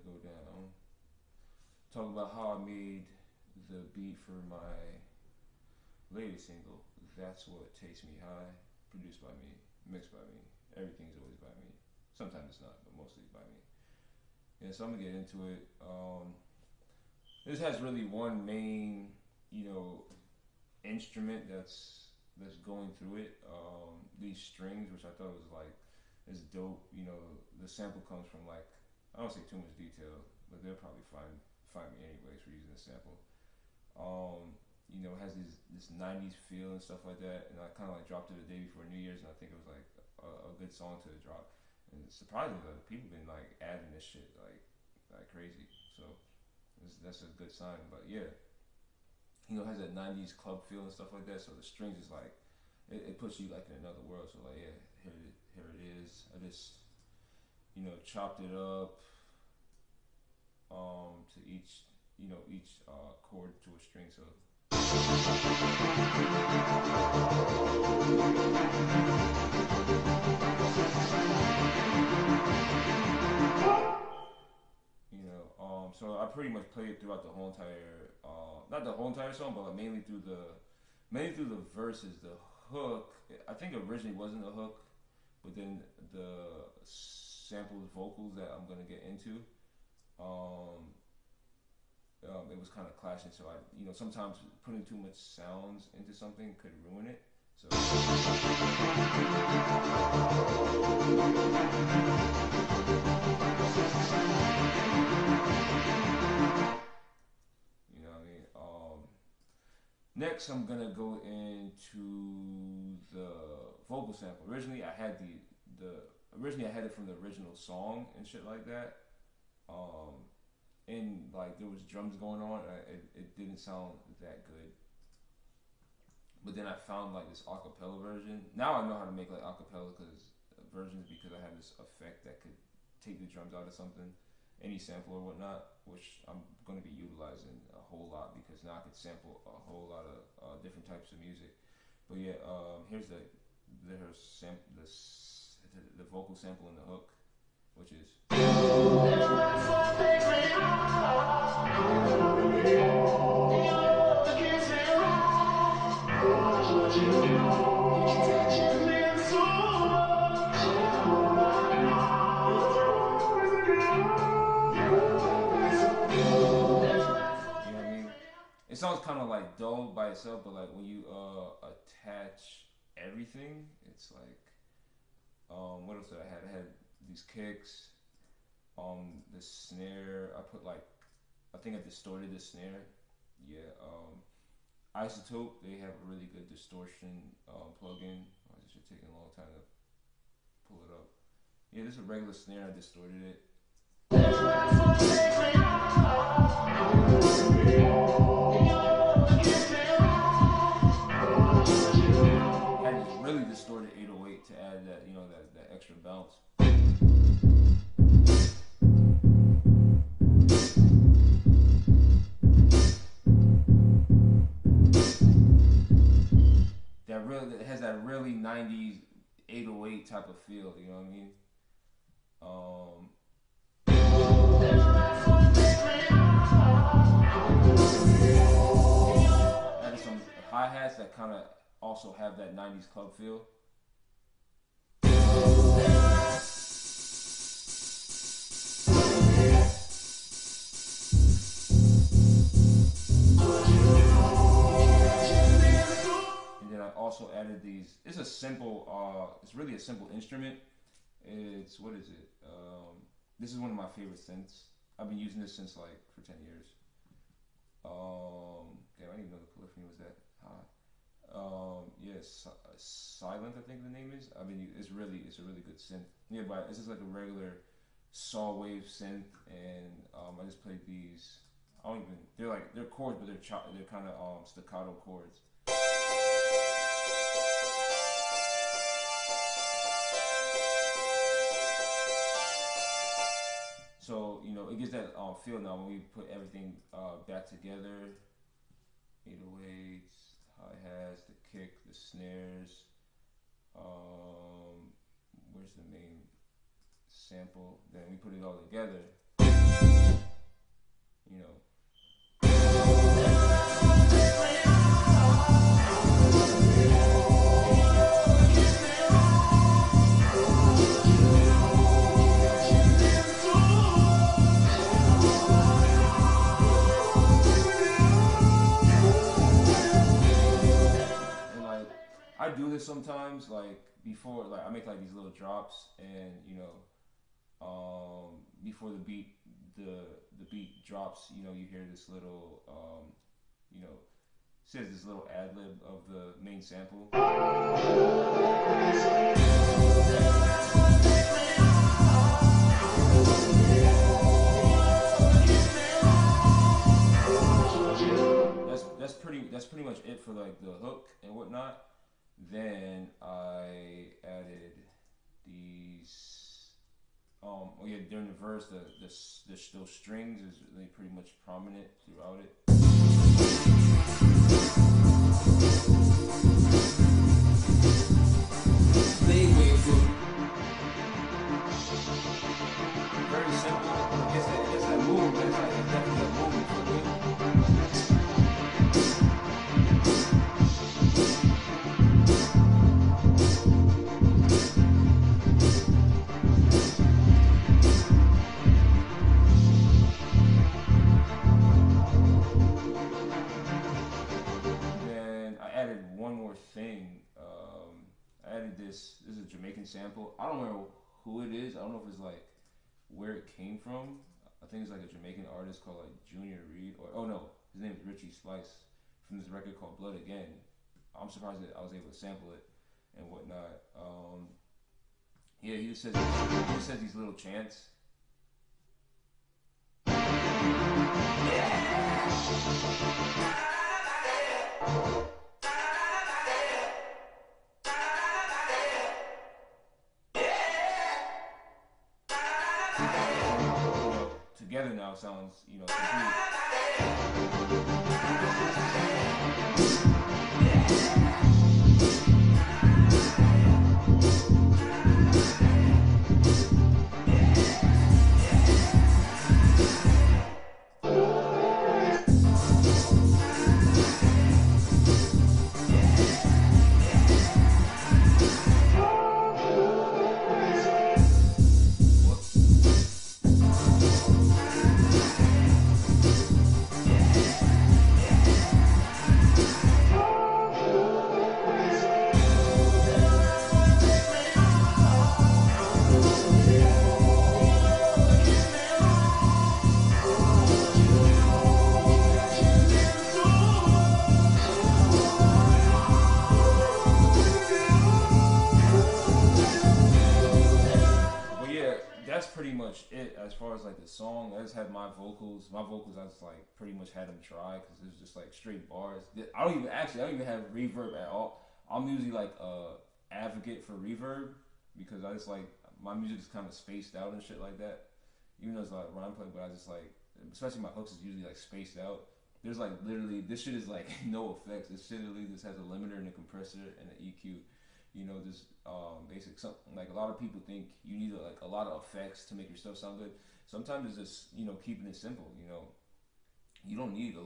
go down. Talk about how I made the beat for my latest single. That's what takes me high. Produced by me, mixed by me. Everything's always by me. Sometimes it's not, but mostly by me. Yeah, so I'm gonna get into it. This has really one main, you know, instrument that's going through it. These strings, which I thought was like is dope. You know, the sample comes from like I don't say too much detail, but they'll probably find me anyways for using the sample. You know, it has this '90s feel and stuff like that, and I kind of like dropped it the day before New Year's, and I think it was like a good song to drop. And surprisingly, like, people been like adding this shit like crazy. So that's a good sign. But yeah, you know, it has that '90s club feel and stuff like that. So the strings is like it puts you like in another world. So like yeah, here it is. I just chopped it up to each chord to a string. So so I pretty much played it throughout the whole entire, not the whole entire song, but like mainly through the verses. The hook, I think originally wasn't a hook, but then the sampled vocals that I'm gonna get into, it was kind of clashing. So sometimes putting too much sounds into something could ruin it. So you know what I mean. Next, I'm gonna go into the vocal sample. Originally, I had originally I had it from the original song and shit like that. And like there was drums going on. It didn't sound that good. But then I found like this acapella version. Now I know how to make like acapella versions because I have this effect that could take the drums out of something, any sample or whatnot, which I'm going to be utilizing a whole lot because now I could sample a whole lot of different types of music. But yeah, here's the vocal sample in the hook, which is. It sounds kind of like dull by itself, but like when you attach everything, it's like what else did I had? I had these kicks, the snare. I think I distorted the snare. Yeah, Isotope. They have a really good distortion plugin. Oh, this should take a long time to pull it up. Yeah, this is a regular snare. I distorted it. Had this really distorted 808 to add that extra bounce. It has that really 90s 808 type of feel, you know what I mean? Added some hi-hats that kind of also have that 90s club feel. Also added these. It's a simple. It's really a simple instrument. It's what is it? This is one of my favorite synths. I've been using this since like for 10 years. Damn, I didn't even know the polyphony was that high. Yes, Silent. I think the name is. I mean, it's a really good synth. Yeah, but this is like a regular saw wave synth, and I just played these. I don't even. They're chords, but they're kind of staccato chords. So it gives that feel now when we put everything back together. 808s, hi-hats, the kick, the snares. Where's the main sample? Then we put it all together. You know, and like I do this sometimes. Like before, like I make like these little drops, and before the beat drops, you hear this little you know, says this little ad lib of the main sample. That's pretty much it for like the hook and whatnot. Then I added these. Oh yeah, during the verse, those strings is really pretty much prominent throughout it. They wait for very simple. It gets that move. It's like definitely a movement for me. Then I added one more thing. I added this. This is a Jamaican sample. I don't know who it is. I don't know if it's like where it came from. I think it's like a Jamaican artist called like Junior Reed, or oh no, his name is Richie Slice from this record called Blood Again. I'm surprised that I was able to sample it and whatnot. Yeah, he just says these little chants. Together now sounds complete. But yeah, that's pretty much it as far as like the song. I just had my vocals. My vocals, I just like pretty much had them try because it was just like straight bars. I don't even have reverb at all. I'm usually like a advocate for reverb because I just like my music is kind of spaced out and shit like that. Even though it's like rhyme play, but I just like, especially my hooks is usually like spaced out. There's like literally this shit is like no effects. This shit literally just has a limiter and a compressor and an EQ. Just basic. Something like a lot of people think you need like a lot of effects to make your stuff sound good. Sometimes it's just keeping it simple. You don't need the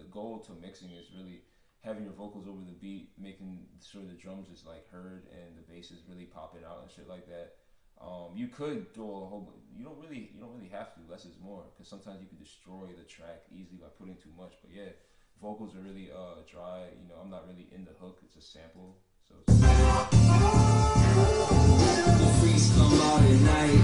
goal to mixing is really having your vocals over the beat, making sure the drums is like heard and the bass is really popping out and shit like that. You could do a whole. You don't really have to. Less is more because sometimes you could destroy the track easily by putting too much. But yeah, vocals are really dry. I'm not really in the hook. It's a sample. So the freaks come out at night.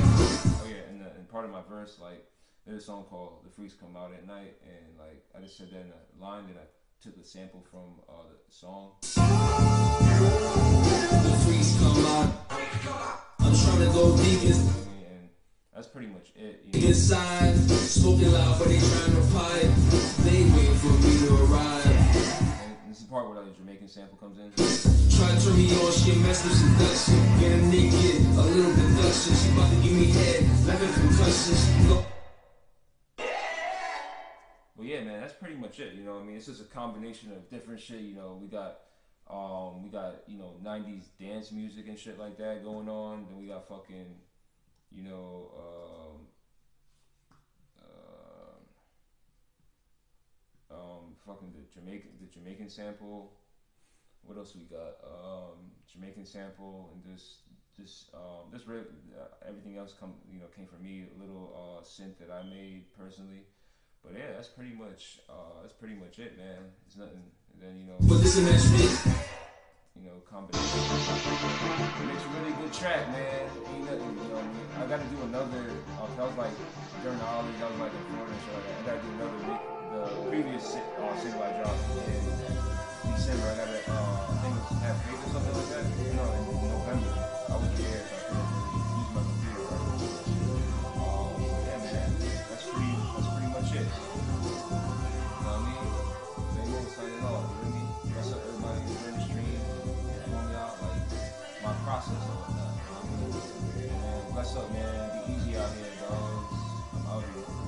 Oh yeah, and part of my verse, like there's a song called "The Freaks Come Out at Night," and like I just said that in a line, and I took a sample from the song. The freaks come out. I'm trying to go deep and that's pretty much it. Inside, smoking loud, but they trying to pipe. They wait for me to arrive. And this is the part where the Jamaican sample comes in. Try to turn me on, she a mess with seduction. Get a naked, a little deduction. She about to give me head, like a concussion. Well, yeah, man, that's pretty much it. It's just a combination of different shit. We got 90s dance music and shit like that going on. Then we got fucking, fucking the Jamaican sample. What else we got? Jamaican sample and everything else came from me. A little synth that I made personally. But yeah, that's pretty much it, man. It's nothing. And then But this is combination. It's a really good track, man. Ain't nothing, I got to do another. That was like during the holidays. That was like a Florida and shit like that. I got to do another. The previous single I dropped in December. I got to I think it was Have Faith or something like that. In November. I was there, so I couldn't use my computer. Yeah, man. That's pretty much it. You know what I mean? Phamous signing off. You know what I mean? What's up, everybody? You're in the stream. My process and whatnot. Bless up, man. Be easy out here, dogs. I'm out here.